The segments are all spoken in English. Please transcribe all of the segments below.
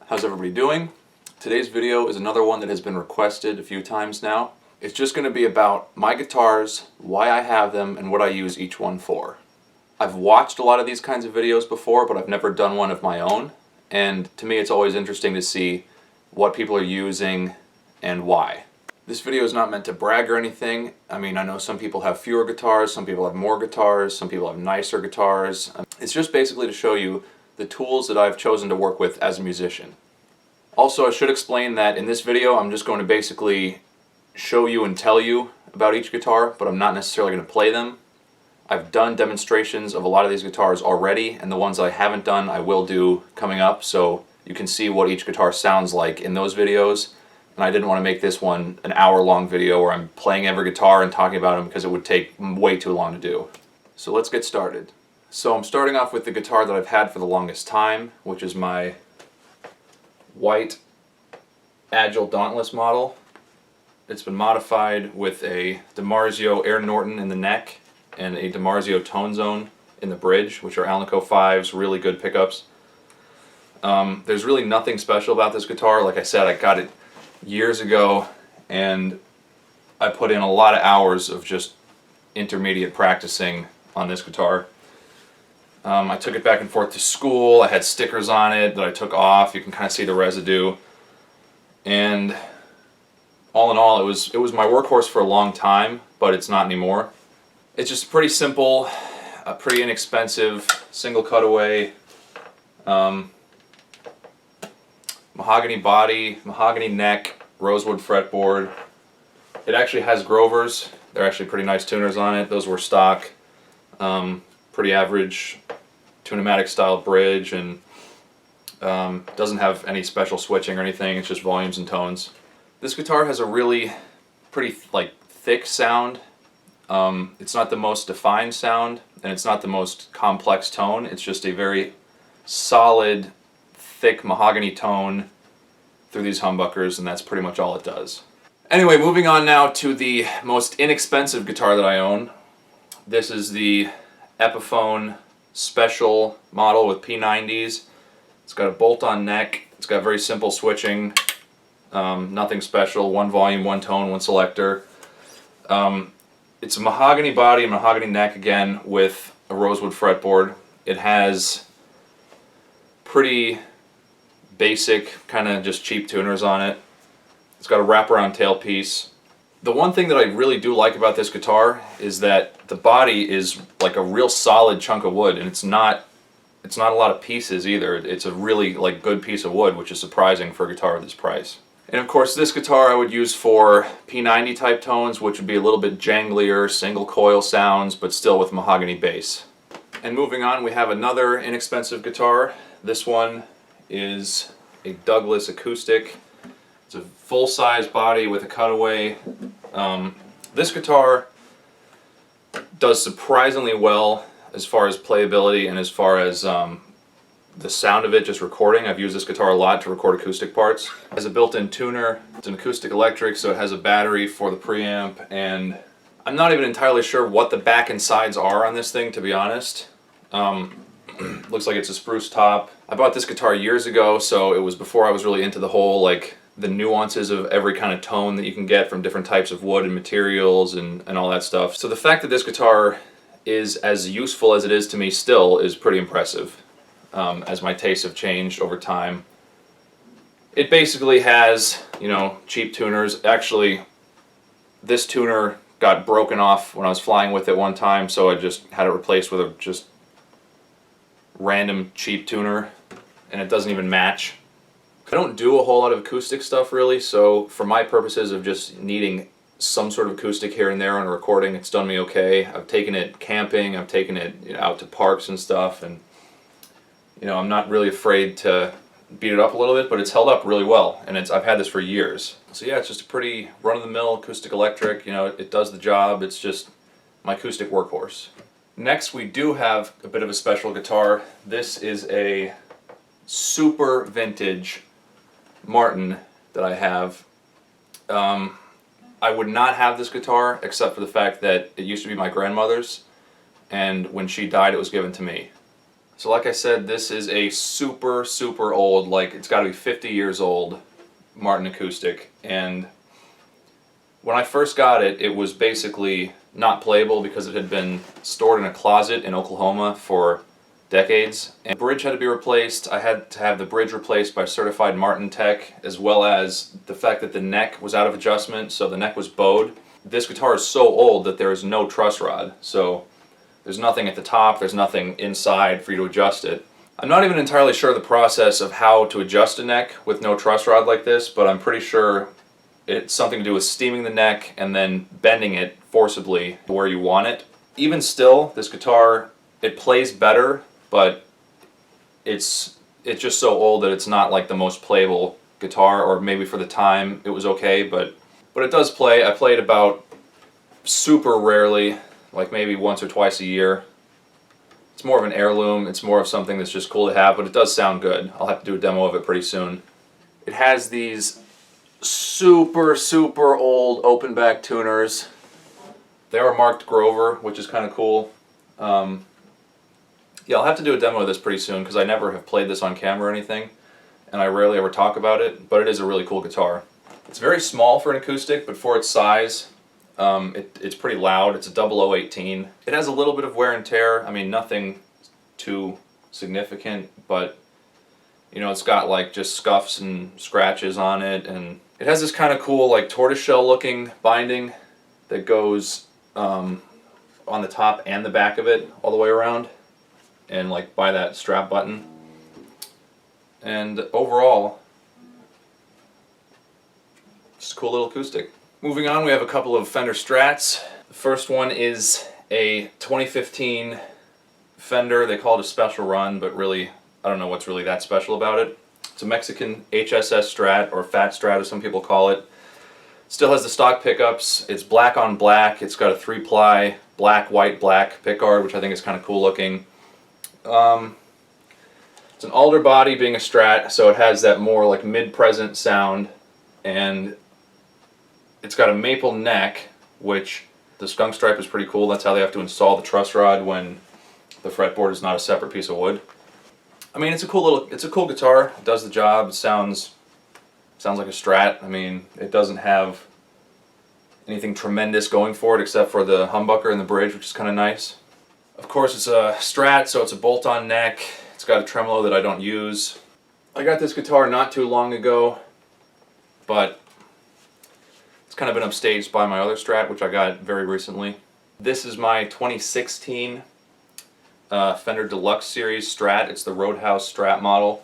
How's everybody doing? Today's video is another one that has been requested a few times now. It's just going to be about my guitars, why I have them, and what I use each one for. I've watched a lot of these kinds of videos before, but I've never done one of my own. And to me it's always interesting to see what people are using and why. This video is not meant to brag or anything. I mean, I know some people have fewer guitars, some people have more guitars, some people have nicer guitars. It's just basically to show you the tools that I've chosen to work with as a musician. Also, I should explain that in this video I'm just going to basically show you and tell you about each guitar, but I'm not necessarily going to play them. I've done demonstrations of a lot of these guitars already, and the ones that I haven't done I will do coming up, so you can see what each guitar sounds like in those videos. And I didn't want to make this one an hour-long video where I'm playing every guitar and talking about them because it would take way too long to do. So let's get started. So I'm starting off with the guitar that I've had for the longest time, which is my white Agile dauntless model. It's been modified with a DiMarzio Air Norton in the neck and a DiMarzio Tone Zone in the bridge, which are Alnico 5s, really good pickups. There's really nothing special about this guitar. Like I said, I got it years ago and I put in a lot of hours of just intermediate practicing on this guitar. I took it back and forth to school. I had stickers on it that I took off. You can kind of see the residue. And all in all, it was my workhorse for a long time, but it's not anymore. It's just pretty simple, pretty inexpensive, single cutaway, mahogany body, mahogany neck, rosewood fretboard. It actually has Grovers. They're actually pretty nice tuners on it. Those were stock. Pretty average tunematic style bridge, and doesn't have any special switching or anything. It's just volumes and tones. This guitar has a really pretty thick sound. It's not the most defined sound, and it's not the most complex tone. It's just a very solid, thick mahogany tone through these humbuckers, and that's pretty much all it does. Anyway, moving on now to the most inexpensive guitar that I own. This is the Epiphone special model with P90s. It's got a bolt-on neck. It's got very simple switching. Nothing special. One volume, one tone, one selector. It's a mahogany body, mahogany neck again with a rosewood fretboard. It has pretty basic, kind of just cheap tuners on it. It's got a wraparound tailpiece. The one thing that I really do like about this guitar is that the body is like a real solid chunk of wood, and it's not a lot of pieces either. It's a really good piece of wood, which is surprising for a guitar of this price. And of course this guitar I would use for P90 type tones, which would be a little bit janglier, single coil sounds, but still with mahogany bass. And moving on, we have another inexpensive guitar. This one is a Douglas acoustic. It's a full-size body with a cutaway. This guitar does surprisingly well as far as playability and as far as the sound of it just recording. I've used this guitar a lot to record acoustic parts. It has a built-in tuner. It's an acoustic electric, so it has a battery for the preamp, and I'm not even entirely sure what the back and sides are on this thing, to be honest. Looks like it's a spruce top. I bought this guitar years ago, so it was before I was really into the whole the nuances of every kind of tone that you can get from different types of wood and materials and all that stuff. So the fact that this guitar is as useful as it is to me still is pretty impressive, as my tastes have changed over time. It basically has, cheap tuners. Actually, this tuner got broken off when I was flying with it one time, so I just had it replaced with a just random cheap tuner, and it doesn't even match. I don't do a whole lot of acoustic stuff really, so for my purposes of just needing some sort of acoustic here and there on a recording, it's done me okay. I've taken it camping, I've taken it out to parks and stuff, and I'm not really afraid to beat it up a little bit, but it's held up really well, and I've had this for years. So yeah, it's just a pretty run-of-the-mill acoustic electric. It does the job. It's just my acoustic workhorse. Next, we do have a bit of a special guitar. This is a super vintage Martin that I have. I would not have this guitar except for the fact that it used to be my grandmother's, and when she died it was given to me. So like I said, this is a super, super old, like it's got to be 50 years old Martin acoustic. And when I first got it, it was basically not playable because it had been stored in a closet in Oklahoma for decades. And the bridge had to be replaced. I had to have the bridge replaced by certified Martin tech, as well as the fact that the neck was out of adjustment, so the neck was bowed. This guitar is so old that there is no truss rod, so there's nothing at the top, there's nothing inside for you to adjust it. I'm not even entirely sure the process of how to adjust a neck with no truss rod like this, but I'm pretty sure it's something to do with steaming the neck and then bending it forcibly where you want it. Even still, this guitar, it plays better, but it's just so old that it's not like the most playable guitar, or maybe for the time it was okay, but it does play. I play it about super rarely, like maybe once or twice a year. It's more of an heirloom, it's more of something that's just cool to have, but it does sound good. I'll have to do a demo of it pretty soon. It has these super, super old open back tuners. They are marked Grover, which is kind of cool. Yeah, I'll have to do a demo of this pretty soon because I never have played this on camera or anything, and I rarely ever talk about it, but it is a really cool guitar. It's very small for an acoustic, but for its size, it's pretty loud. It's a 0018. It has a little bit of wear and tear. I mean, nothing too significant, but you know, it's got like just scuffs and scratches on it, and it has this kind of cool like tortoiseshell looking binding that goes on the top and the back of it all the way around, and like by that strap button. And overall, just a cool little acoustic. Moving on, we have a couple of Fender Strats. The first one is a 2015 Fender. They call it a special run, but really, I don't know what's really that special about it. It's a Mexican HSS Strat, or Fat Strat as some people call it. Still has the stock pickups. It's black on black. It's got a 3-ply black, white, black pickguard, which I think is kind of cool looking. It's an alder body being a Strat, so it has that more like mid-present sound, and it's got a maple neck, which the skunk stripe is pretty cool. That's how they have to install the truss rod when the fretboard is not a separate piece of wood. I mean, it's a cool guitar. It does the job. It sounds like a Strat. I mean, it doesn't have anything tremendous going for it except for the humbucker and the bridge, which is kind of nice. Of course, it's a Strat, so it's a bolt-on neck. It's got a tremolo that I don't use. I got this guitar not too long ago, but it's kind of been upstaged by my other Strat, which I got very recently. This is my 2016 Fender Deluxe Series Strat. It's the Roadhouse Strat model.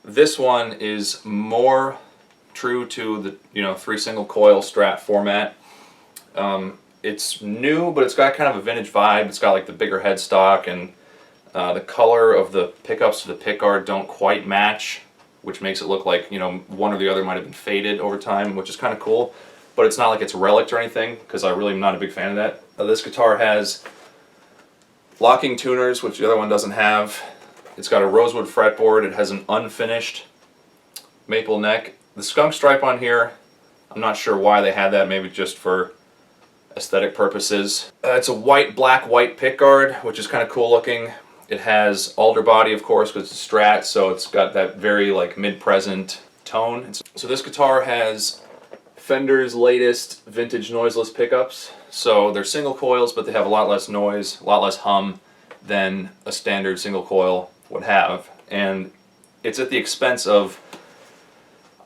This one is more true to the 3 single coil Strat format. It's new, but it's got kind of a vintage vibe. It's got like the bigger headstock, and the color of the pickups to the pickguard don't quite match, which makes it look like one or the other might have been faded over time, which is kind of cool. But it's not like it's relic or anything, because I really am not a big fan of that. This guitar has locking tuners, which the other one doesn't have. It's got a rosewood fretboard. It has an unfinished maple neck. The skunk stripe on here, I'm not sure why they had that, maybe just for aesthetic purposes. It's a white, black, white pickguard, which is kind of cool looking. It has alder body, of course, because it's a Strat, so it's got that very like mid-present tone. So this guitar has Fender's latest vintage noiseless pickups. So they're single coils, but they have a lot less noise, a lot less hum than a standard single coil would have. And it's at the expense of,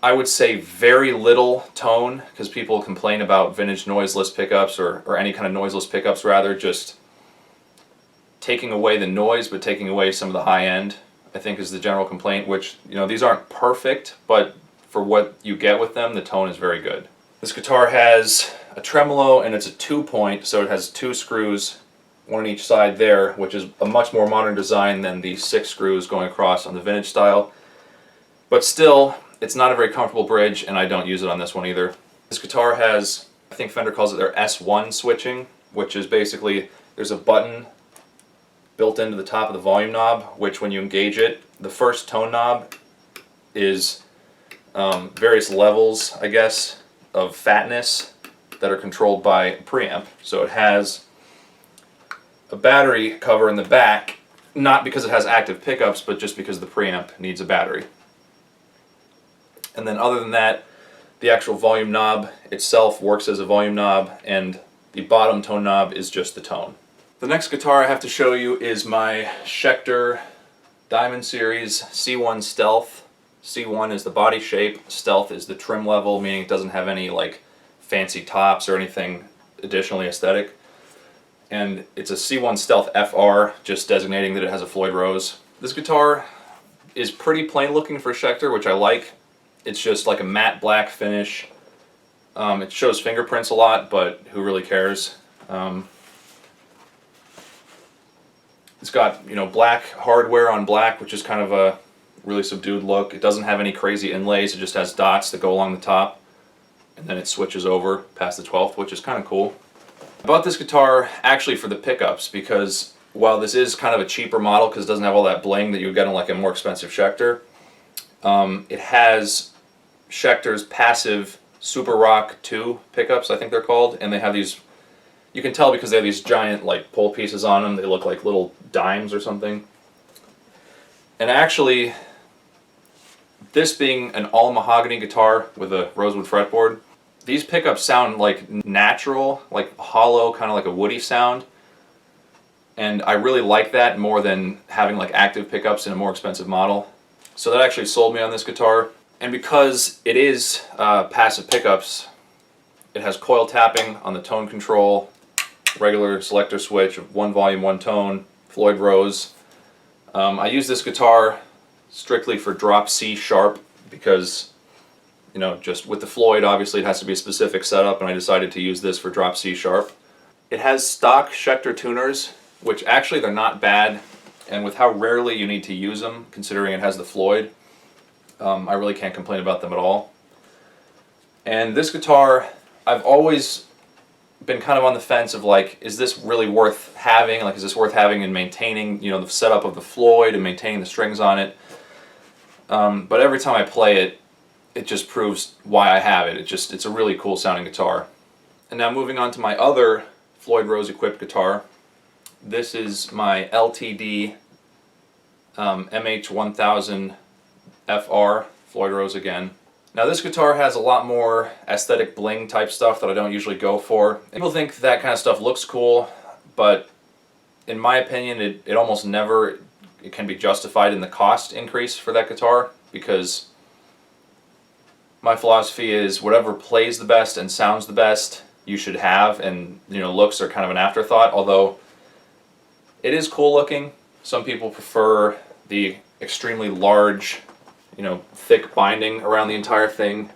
I would say, very little tone, because people complain about vintage noiseless pickups, or any kind of noiseless pickups rather, just taking away the noise but taking away some of the high end, I think, is the general complaint, which, these aren't perfect, but for what you get with them, the tone is very good. This guitar has a tremolo, and it's a 2-point, so it has 2 screws, one on each side there, which is a much more modern design than the 6 screws going across on the vintage style. But still, it's not a very comfortable bridge, and I don't use it on this one either. This guitar has, I think Fender calls it their S1 switching, which is basically, there's a button built into the top of the volume knob, which when you engage it, the first tone knob is various levels, I guess, of fatness that are controlled by a preamp. So it has a battery cover in the back not because it has active pickups, but just because the preamp needs a battery. And then other than that, the actual volume knob itself works as a volume knob, and the bottom tone knob is just the tone. The next guitar I have to show you is my Schecter Diamond Series C1 Stealth. C1 is the body shape, Stealth is the trim level, meaning it doesn't have any like fancy tops or anything additionally aesthetic. And it's a C1 Stealth FR, just designating that it has a Floyd Rose. This guitar is pretty plain looking for Schecter, which I like. It's just like a matte black finish. It shows fingerprints a lot, but who really cares? It's got, you know, black hardware on black, which is kind of a really subdued look. It doesn't have any crazy inlays, it just has dots that go along the top, and then it switches over past the 12th, which is kind of cool. I bought this guitar actually for the pickups, because while this is kind of a cheaper model because it doesn't have all that bling that you would get on like a more expensive Schecter, it has Schecter's passive Super Rock 2 pickups, I think they're called, and they have these, you can tell because they have these giant like pole pieces on them. They look like little dimes or something. And actually, this being an all mahogany guitar with a rosewood fretboard, these pickups sound like natural, like hollow, kind of like a woody sound. And I really like that more than having like active pickups in a more expensive model. So that actually sold me on this guitar. And because it is passive pickups, it has coil tapping on the tone control, regular selector switch of one volume, one tone, Floyd Rose. I use this guitar strictly for drop C sharp because, you know, just with the Floyd, obviously it has to be a specific setup, and I decided to use this for drop C sharp. It has stock Schecter tuners, which actually they're not bad, and with how rarely you need to use them, considering it has the Floyd, I really can't complain about them at all. And this guitar, I've always been kind of on the fence of like, is this really worth having? Like, is this worth having and maintaining, you know, the setup of the Floyd and maintaining the strings on it? But every time I play it, it just proves why I have it. It's a really cool sounding guitar. And now moving on to my other Floyd Rose equipped guitar. This is my Ltd MH-1000 FR, Floyd Rose again. Now this guitar has a lot more aesthetic bling type stuff that I don't usually go for. People think that kind of stuff looks cool, but in my opinion it almost never it can be justified in the cost increase for that guitar, because my philosophy is whatever plays the best and sounds the best you should have, and you know, looks are kind of an afterthought, although it is cool looking. Some people prefer the extremely large, you know, thick binding around the entire thing,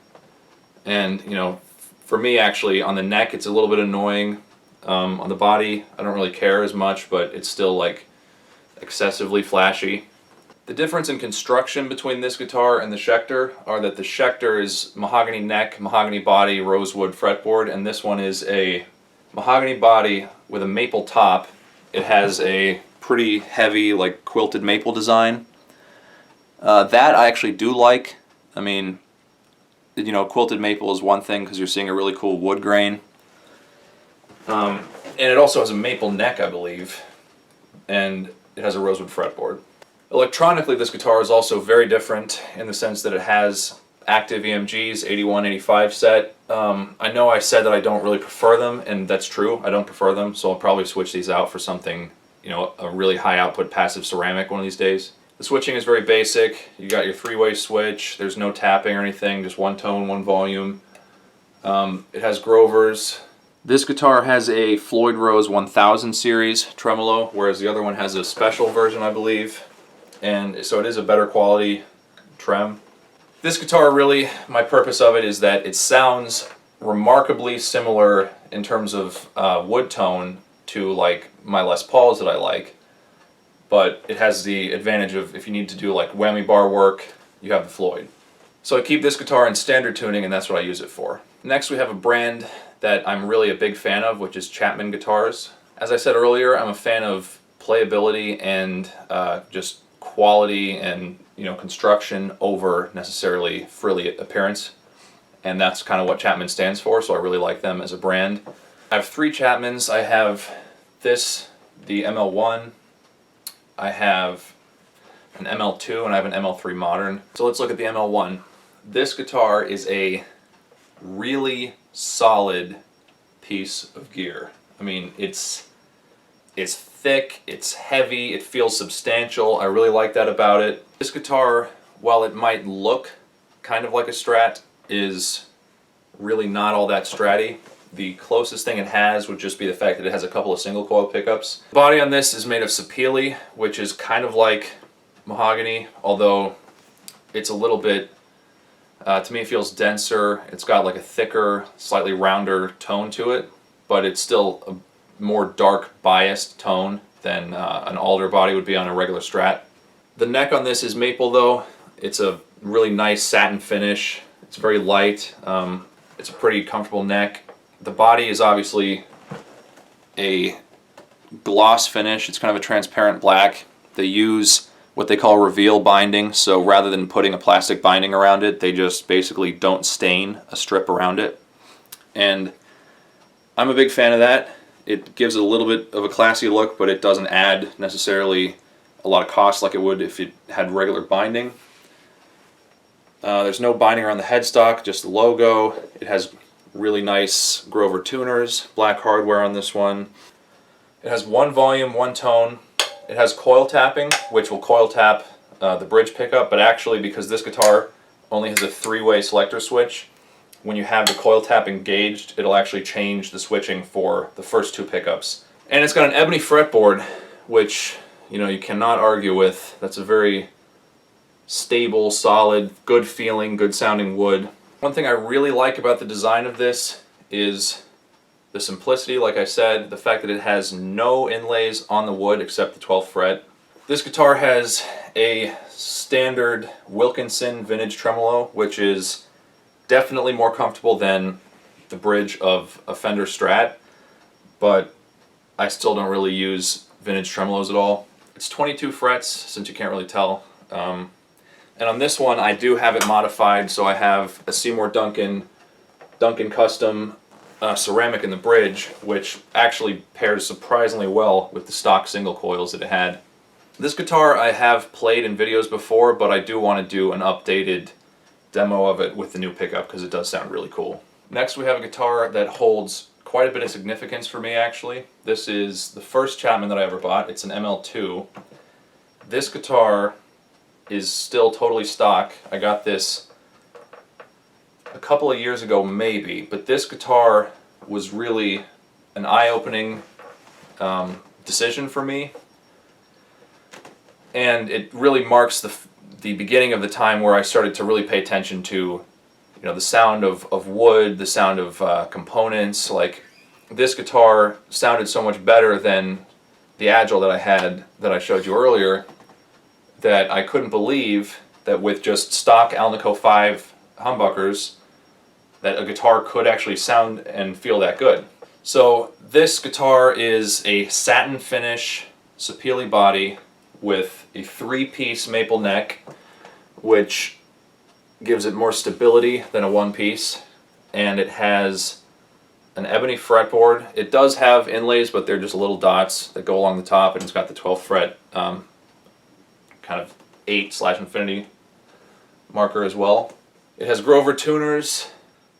and you know, for me actually on the neck it's a little bit annoying. On the body I don't really care as much, but it's still like excessively flashy. The difference in construction between this guitar and the Schecter are that the Schecter is mahogany neck, mahogany body, rosewood fretboard, and this one is a mahogany body with a maple top. It has a pretty heavy like quilted maple design. That I actually do like. I mean, you know, quilted maple is one thing because you're seeing a really cool wood grain. And it also has a maple neck, I believe, and it has a rosewood fretboard. Electronically, this guitar is also very different in the sense that it has active EMGs, 81, 85 set. I know I said that I don't really prefer them, and that's true. I don't prefer them, so I'll probably switch these out for something, you know, a really high output passive ceramic one of these days. The switching is very basic. You got your three-way switch. There's no tapping or anything, just one tone, one volume. It has Grovers. This guitar has a Floyd Rose 1000 series tremolo, whereas the other one has a special version, I believe. And so it is a better quality trem. This guitar, really, my purpose of it is that it sounds remarkably similar in terms of wood tone to like my Les Pauls that I like. But it has the advantage of if you need to do like whammy bar work, you have the Floyd. So I keep this guitar in standard tuning, and that's what I use it for. Next we have a brand that I'm really a big fan of, which is Chapman guitars. As I said earlier, I'm a fan of playability and just quality and, you know, construction over necessarily frilly appearance, and that's kind of what Chapman stands for, so I really like them as a brand. I have three Chapmans. I have this, the ML1, I have an ML2 and I have an ML3 Modern. So let's look at the ML1. This guitar is a really solid piece of gear. I mean, it's thick, it's heavy, it feels substantial. I really like that about it. This guitar, while it might look kind of like a Strat, is really not all that Stratty. The closest thing it has would just be the fact that it has a couple of single coil pickups. The body on this is made of sapele, which is kind of like mahogany, although it's a little bit, to me it feels denser. It's got like a thicker, slightly rounder tone to it, but it's still a more dark biased tone than an alder body would be on a regular Strat. The neck on this is maple though. It's a really nice satin finish. It's very light. It's a pretty comfortable neck. The body is obviously a gloss finish. It's kind of a transparent black. They use what they call reveal binding, so rather than putting a plastic binding around it, they just basically don't stain a strip around it. And I'm a big fan of that. It gives it a little bit of a classy look, but it doesn't add necessarily a lot of cost like it would if it had regular binding. There's no binding around the headstock, just the logo. It has really nice Grover tuners, black hardware on this one. It has one volume, one tone. It has coil tapping, which will coil tap the bridge pickup, but actually because this guitar only has a three-way selector switch, when you have the coil tap engaged, it'll actually change the switching for the first two pickups. And it's got an ebony fretboard, which you cannot argue with. That's a very stable, solid, good feeling, good sounding wood. One thing I really like about the design of this is the simplicity, like I said, the fact that it has no inlays on the wood except the 12th fret. This guitar has a standard Wilkinson vintage tremolo, which is definitely more comfortable than the bridge of a Fender Strat, but I still don't really use vintage tremolos at all. It's 22 frets, since you can't really tell. And on this one, I do have it modified, so I have a Seymour Duncan custom ceramic in the bridge, which actually pairs surprisingly well with the stock single coils that it had. This guitar I have played in videos before, but I do want to do an updated demo of it with the new pickup because it does sound really cool. Next we have a guitar that holds quite a bit of significance for me actually. This is the first Chapman that I ever bought. It's an ML2. This guitar is still totally stock. I got this a couple of years ago maybe, but this guitar was really an eye-opening decision for me, and it really marks the beginning of the time where I started to really pay attention to the sound of wood, the sound of components. Like, this guitar sounded so much better than the Agile that I had that I showed you earlier, that I couldn't believe that with just stock Alnico 5 humbuckers that a guitar could actually sound and feel that good. So this guitar is a satin finish sapele body with a 3-piece maple neck, which gives it more stability than a 1-piece, and it has an ebony fretboard. It does have inlays, but they're just little dots that go along the top, and it's got the 12th fret kind of 8/infinity marker as well. It has Grover tuners.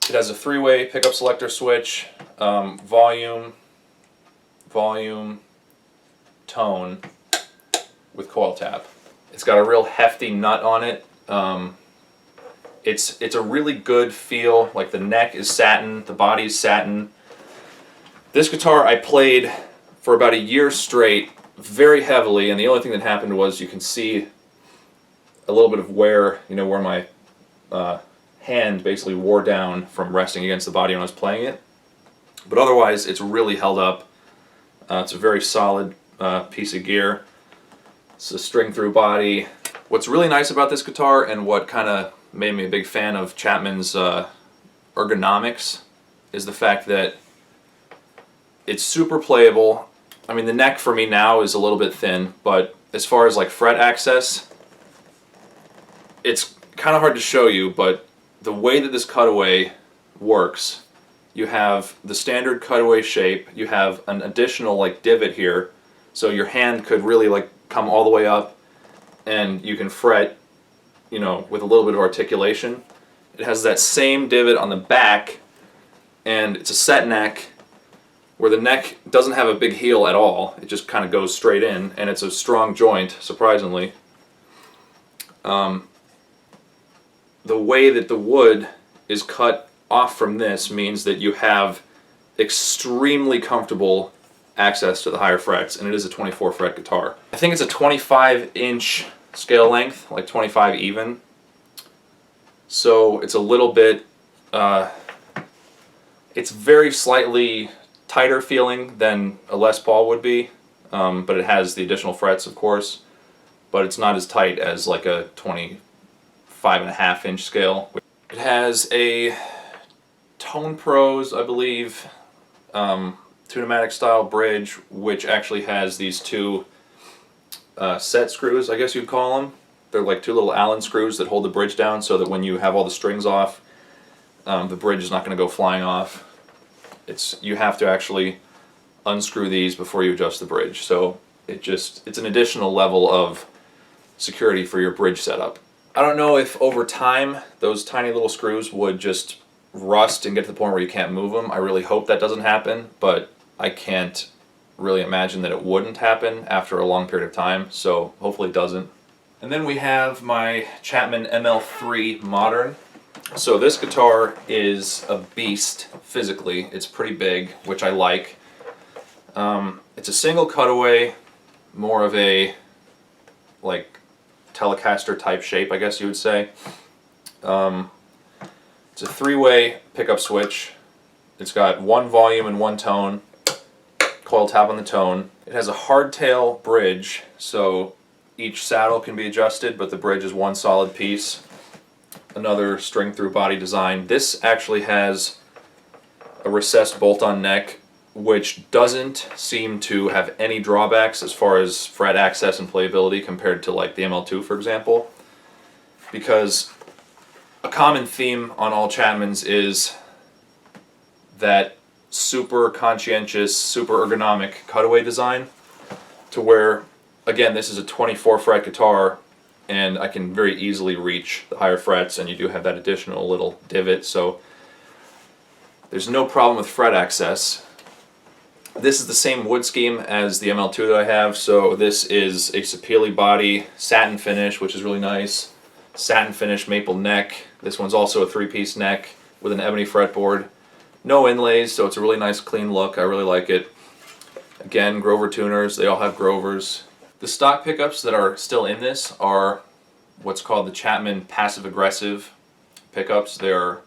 It has a 3-way pickup selector switch, volume, tone with coil tap. It's got a real hefty nut on it. It's a really good feel. Like, the neck is satin, the body is satin. This guitar I played for about a year straight, very heavily, and the only thing that happened was you can see a little bit of wear, where my hand basically wore down from resting against the body when I was playing it. But otherwise, it's really held up. It's a very solid piece of gear. It's a string-through body. What's really nice about this guitar, and what kind of made me a big fan of Chapman's ergonomics, is the fact that it's super playable. I mean, the neck for me now is a little bit thin, but as far as like fret access, it's kind of hard to show you, but the way that this cutaway works, you have the standard cutaway shape, you have an additional like divot here, so your hand could really like come all the way up, and you can fret, you know, with a little bit of articulation. It has that same divot on the back, and it's a set neck where the neck doesn't have a big heel at all. It just kind of goes straight in, and it's a strong joint, surprisingly. The way that the wood is cut off from this means that you have extremely comfortable access to the higher frets, and it is a 24 fret guitar. I think it's a 25-inch scale length, like 25 even. So it's a little bit, it's very slightly tighter feeling than a Les Paul would be, but it has the additional frets, of course, but it's not as tight as like a 25.5-inch scale. It has a Tone Pros, I believe, Tune-o-matic style bridge, which actually has these two set screws, I guess you'd call them. They're like two little Allen screws that hold the bridge down so that when you have all the strings off, the bridge is not going to go flying off. You have to actually unscrew these before you adjust the bridge. So it's an additional level of security for your bridge setup. I don't know if over time those tiny little screws would just rust and get to the point where you can't move them. I really hope that doesn't happen, but I can't really imagine that it wouldn't happen after a long period of time, so hopefully it doesn't. And then we have my Chapman ML3 Modern. So this guitar is a beast physically. It's pretty big, which I like. It's a single cutaway, more of a like Telecaster type shape, I guess you would say. It's a three-way pickup switch. It's got one volume and one tone, coil tap on the tone. It has a hardtail bridge, so each saddle can be adjusted, but the bridge is one solid piece. Another string-through body design. This actually has a recessed bolt-on neck, which doesn't seem to have any drawbacks as far as fret access and playability compared to like the ML2, for example, because a common theme on all Chapmans is that super conscientious, super ergonomic cutaway design, to where, again, this is a 24 fret guitar and I can very easily reach the higher frets, and you do have that additional little divot, so there's no problem with fret access. This is the same wood scheme as the ML2 that I have, so this is a Sapele body, satin finish, which is really nice. Satin finish maple neck. This one's also a three-piece neck with an ebony fretboard. No inlays, so it's a really nice clean look. I really like it. Again, Grover tuners, they all have Grovers. The stock pickups that are still in this are what's called the Chapman passive-aggressive pickups. They're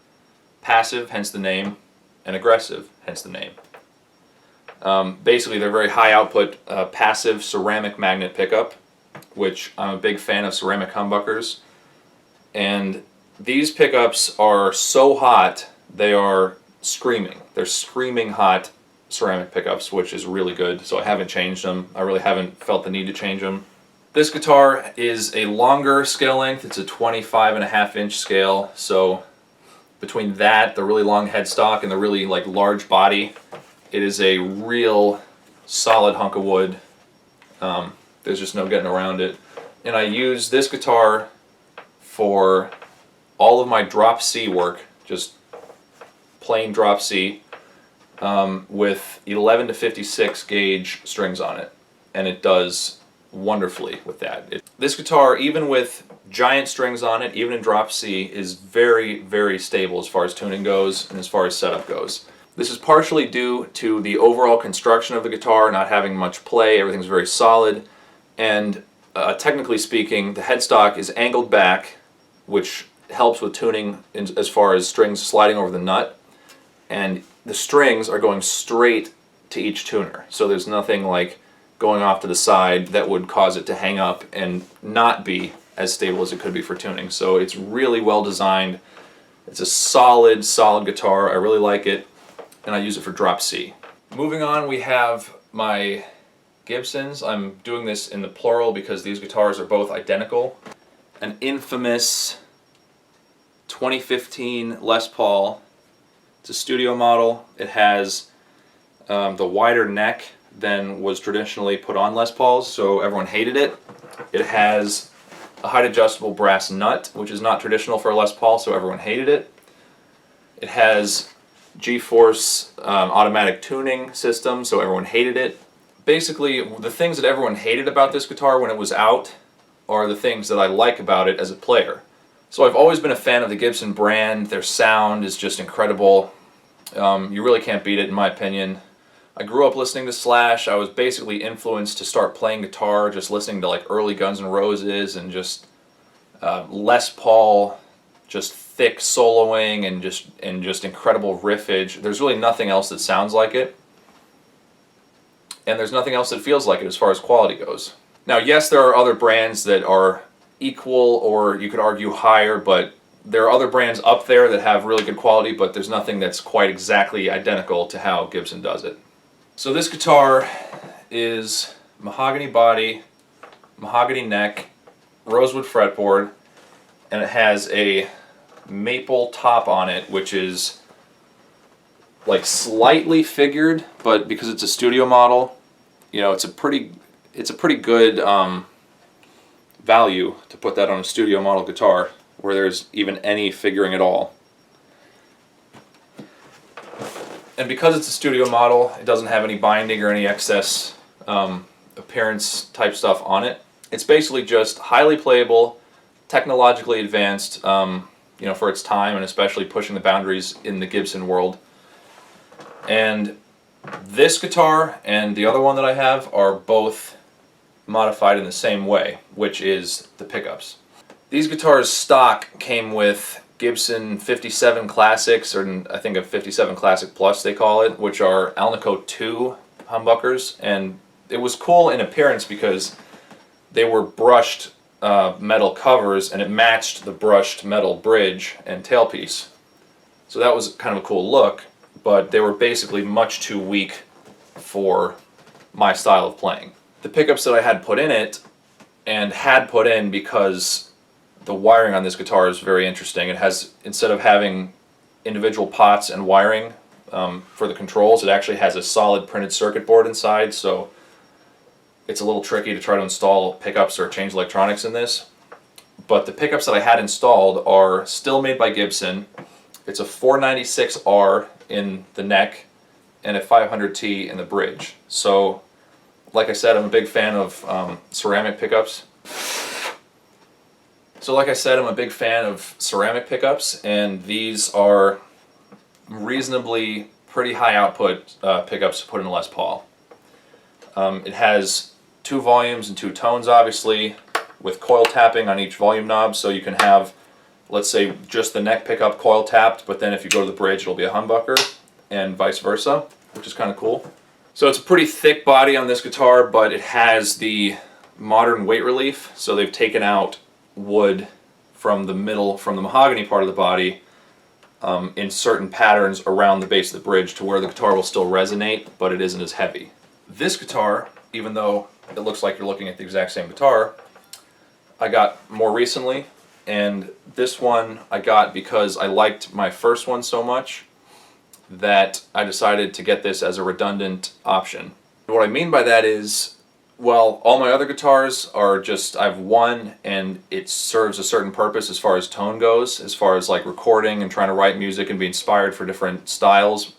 passive, hence the name, and aggressive, hence the name. Basically, they're very high output passive ceramic magnet pickup, which I'm a big fan of ceramic humbuckers. And these pickups are so hot, they are screaming. They're screaming hot ceramic pickups, which is really good, so I haven't changed them. I really haven't felt the need to change them. This guitar is a longer scale length. It's a 25.5-inch scale, so between that, the really long headstock, and the really like large body, it is a real solid hunk of wood. There's just no getting around it. And I use this guitar for all of my drop C work, just plain drop C, with 11 to 56 gauge strings on it, and it does wonderfully with that. This guitar, even with giant strings on it, even in drop C, is very, very stable as far as tuning goes and as far as setup goes. This is partially due to the overall construction of the guitar, not having much play. Everything's very solid, and technically speaking, the headstock is angled back, which helps with tuning as far as strings sliding over the nut, and the strings are going straight to each tuner, so there's nothing like going off to the side that would cause it to hang up and not be as stable as it could be for tuning. So it's really well designed. It's a solid guitar. I really like it, and I use it for drop C. Moving on, we have my Gibsons. I'm doing this in the plural because these guitars are both identical. An infamous 2015 Les Paul. It's a studio model. It has the wider neck than was traditionally put on Les Pauls, so everyone hated it. It has a height adjustable brass nut, which is not traditional for a Les Paul, so everyone hated it. It has G-force automatic tuning system, so everyone hated it. Basically, the things that everyone hated about this guitar when it was out are the things that I like about it as a player. So I've always been a fan of the Gibson brand. Their sound is just incredible. You really can't beat it, in my opinion. I grew up listening to Slash. I was basically influenced to start playing guitar just listening to like early Guns N' Roses and just Les Paul, just thick soloing and just incredible riffage. There's really nothing else that sounds like it, and there's nothing else that feels like it as far as quality goes. Now, yes, there are other brands that are equal, or you could argue higher, but there are other brands up there that have really good quality, but there's nothing that's quite exactly identical to how Gibson does it. So this guitar is mahogany body, mahogany neck, rosewood fretboard, and it has a maple top on it, which is like slightly figured, but because it's a studio model, you know, it's a pretty good value to put that on a studio model guitar where there's even any figuring at all. And because it's a studio model, it doesn't have any binding or any excess appearance type stuff on it. It's basically just highly playable, technologically advanced, you know, for its time, and especially pushing the boundaries in the Gibson world. And this guitar and the other one that I have are both modified in the same way, which is the pickups. These guitars stock came with Gibson 57 Classics, or I think a 57 Classic Plus they call it, which are Alnico 2 humbuckers, and it was cool in appearance because they were brushed metal covers and it matched the brushed metal bridge and tailpiece. So that was kind of a cool look, but they were basically much too weak for my style of playing. The pickups that I had put in it, and had put in because the wiring on this guitar is very interesting. It has, instead of having individual pots and wiring for the controls, it actually has a solid printed circuit board inside, so it's a little tricky to try to install pickups or change electronics in this. But the pickups that I had installed are still made by Gibson. It's a 496R in the neck and a 500T in the bridge. So, like I said, I'm a big fan of ceramic pickups. And these are reasonably pretty high output pickups to put in a Les Paul. It has 2 volumes and 2 tones, obviously, with coil tapping on each volume knob, so you can have, let's say, just the neck pickup coil tapped, but then if you go to the bridge it'll be a humbucker, and vice versa, which is kind of cool. So it's a pretty thick body on this guitar, but it has the modern weight relief, so they've taken out wood from the middle, from the mahogany part of the body, in certain patterns around the base of the bridge to where the guitar will still resonate, but it isn't as heavy. This guitar, even though it looks like you're looking at the exact same guitar, I got more recently, and this one I got because I liked my first one so much that I decided to get this as a redundant option. What I mean by that is, well, all my other guitars are just, I have one and it serves a certain purpose as far as tone goes, as far as like recording and trying to write music and be inspired for different styles.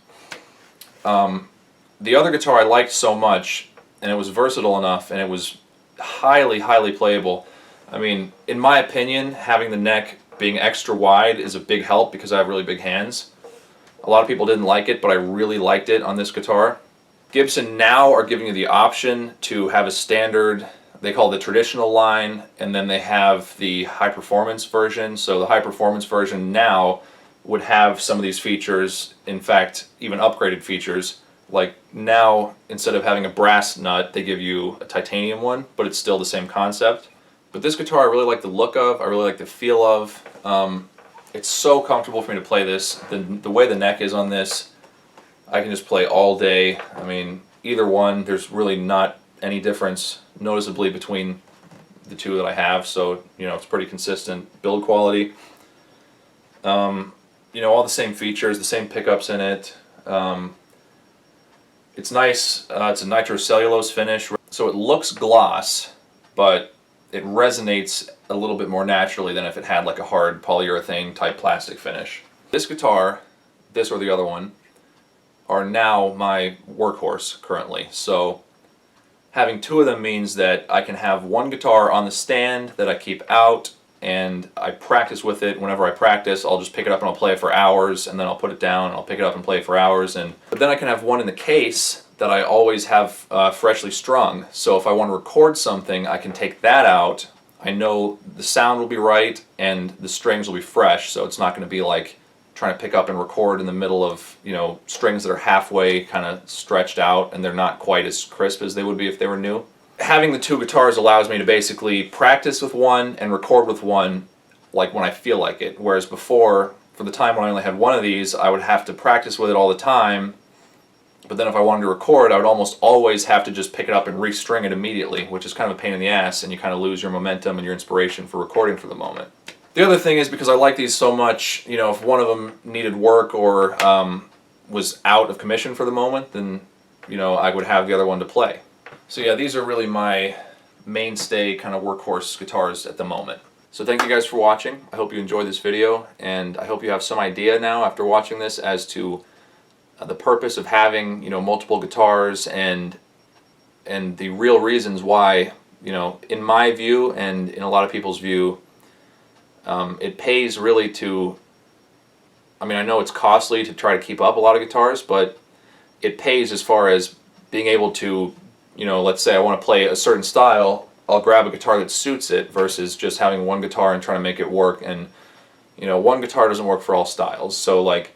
The other guitar I liked so much, and it was versatile enough, and it was highly, highly playable. I mean, in my opinion, having the neck being extra wide is a big help because I have really big hands. A lot of people didn't like it, but I really liked it on this guitar. Gibson now are giving you the option to have a standard, they call it the traditional line, and then they have the high performance version. So the high performance version now would have some of these features, in fact, even upgraded features. Like now, instead of having a brass nut, they give you a titanium one, but it's still the same concept. But this guitar I really like the look of, I really like the feel of. It's so comfortable for me to play this. The way the neck is on this, I can just play all day. I mean, either one, there's really not any difference noticeably between the two that I have, so you know, it's pretty consistent build quality. You know, all the same features, the same pickups in it. It's nice. It's a nitrocellulose finish, so it looks gloss, but it resonates a little bit more naturally than if it had like a hard polyurethane type plastic finish. This guitar, this or the other one, are now my workhorse currently. So having two of them means that I can have one guitar on the stand that I keep out, and I practice with it. Whenever I practice, I'll just pick it up and I'll play it for hours, and then I'll put it down and I'll pick it up and play it for hours. But then I can have one in the case that I always have freshly strung. So if I want to record something, I can take that out. I know the sound will be right and the strings will be fresh, so it's not going to be like trying to pick up and record in the middle of, you know, strings that are halfway kind of stretched out and they're not quite as crisp as they would be if they were new. Having the two guitars allows me to basically practice with one and record with one like when I feel like it. Whereas before, for the time when I only had one of these, I would have to practice with it all the time. But then if I wanted to record, I would almost always have to just pick it up and restring it immediately, which is kind of a pain in the ass, and you kind of lose your momentum and your inspiration for recording for the moment. The other thing is, because I like these so much, you know, if one of them needed work or was out of commission for the moment, then, you know, I would have the other one to play. So yeah, these are really my mainstay kind of workhorse guitars at the moment. So thank you guys for watching. I hope you enjoyed this video, and I hope you have some idea now after watching this as to the purpose of having, you know, multiple guitars and the real reasons why, you know, in my view and in a lot of people's view, it pays really to, I mean, I know it's costly to try to keep up a lot of guitars, but it pays as far as being able to, you know, let's say I want to play a certain style, I'll grab a guitar that suits it versus just having one guitar and trying to make it work. And, you know, one guitar doesn't work for all styles. So like,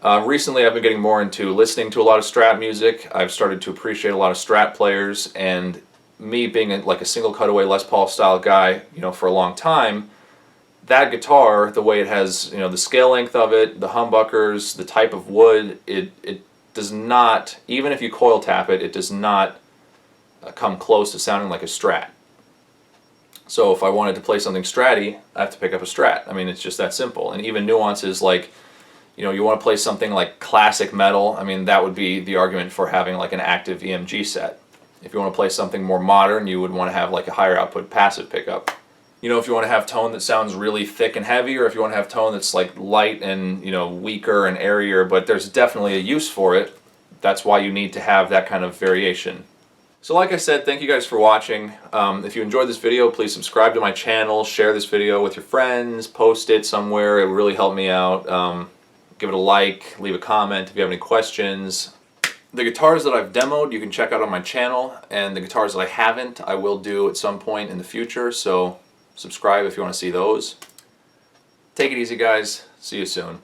recently I've been getting more into listening to a lot of Strat music. I've started to appreciate a lot of Strat players, and me being like a single cutaway Les Paul style guy, you know, for a long time, that guitar, the way it has, you know, the scale length of it, the humbuckers, the type of wood, it does not, even if you coil tap it, it does not come close to sounding like a Strat. So if I wanted to play something Stratty, I have to pick up a Strat. I mean, it's just that simple. And even nuances like, you know, you want to play something like classic metal, I mean, that would be the argument for having like an active EMG set. If you want to play something more modern, you would want to have like a higher output passive pickup. You know, if you want to have tone that sounds really thick and heavy, or if you want to have tone that's like light and, you know, weaker and airier, but there's definitely a use for it. That's why you need to have that kind of variation. So like I said, thank you guys for watching. If you enjoyed this video, please subscribe to my channel, share this video with your friends, post it somewhere. It would really help me out. Give it a like, leave a comment if you have any questions. The guitars that I've demoed you can check out on my channel, and the guitars that I haven't I will do at some point in the future, so subscribe if you want to see those. Take it easy, guys. See you soon.